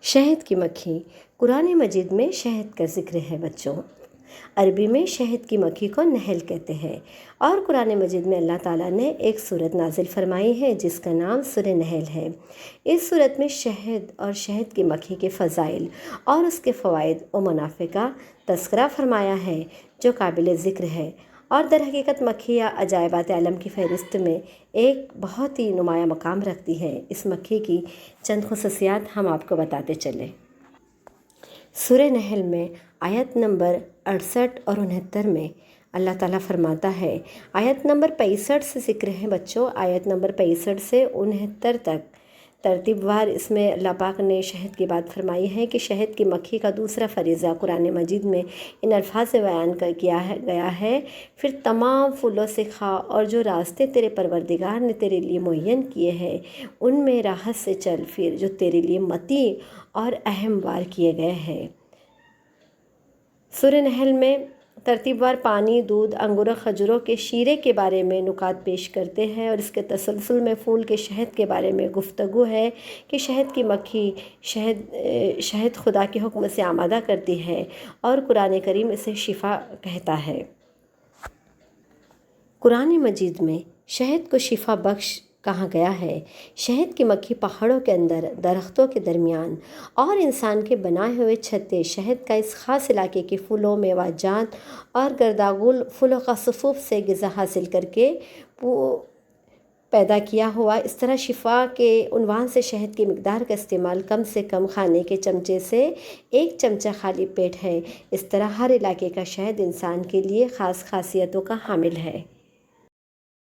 شہد کی مکھی۔ قرآن مجید میں شہد کا ذکر ہے بچوں۔ عربی میں شہد کی مکھی کو نحل کہتے ہیں، اور قرآن مجید میں اللہ تعالیٰ نے ایک سورت نازل فرمائی ہے جس کا نام سورہ نحل ہے۔ اس سورت میں شہد اور شہد کی مکھی کے فضائل اور اس کے فوائد و منافع کا تذکرہ فرمایا ہے جو قابل ذکر ہے، اور در حقیقت مکھی یا عجائبات عالم کی فہرست میں ایک بہت ہی نمایاں مقام رکھتی ہے۔ اس مکھی کی چند خصوصیات ہم آپ کو بتاتے چلیں۔ سورہ نحل میں آیت نمبر 68 اور 69 میں اللہ تعالیٰ فرماتا ہے، آیت نمبر 65 سے ذکر ہے بچوں، آیت نمبر 65 سے 69 تک ترتیب وار اس میں اللہ پاک نے شہد کی بات فرمائی ہے کہ شہد کی مکھی کا دوسرا فریضہ قرآن مجید میں ان الفاظ سے بیان کیا گیا ہے، پھر تمام پھولوں سے کھا اور جو راستے تیرے پروردگار نے تیرے لیے معین کیے ہیں ان میں راحت سے چل، پھر جو تیرے لیے متی اور اہم وار کیے گئے ہیں۔ سورہ نحل میں ترتیب وار پانی، دودھ، انگور و کھجوروں کے شیرے کے بارے میں نکات پیش کرتے ہیں، اور اس کے تسلسل میں پھول کے شہد کے بارے میں گفتگو ہے کہ شہد کی مکھی شہد خدا کے حکم سے آمادہ کرتی ہے، اور قرآن کریم اسے شفا کہتا ہے۔ قرآن مجید میں شہد کو شفا بخش کہا گیا ہے۔ شہد کی مکھی پہاڑوں کے اندر، درختوں کے درمیان اور انسان کے بنائے ہوئے چھتے شہد کا اس خاص علاقے کے پھولوں، میوہ جات اور گرداگول پھولوں کا صفوف سے غذا حاصل کر کے پیدا کیا ہوا۔ اس طرح شفا کے عنوان سے شہد کی مقدار کا استعمال کم سے کم کھانے کے چمچے سے 1 چمچہ خالی پیٹ ہے۔ اس طرح ہر علاقے کا شہد انسان کے لیے خاص خاصیتوں کا حامل ہے۔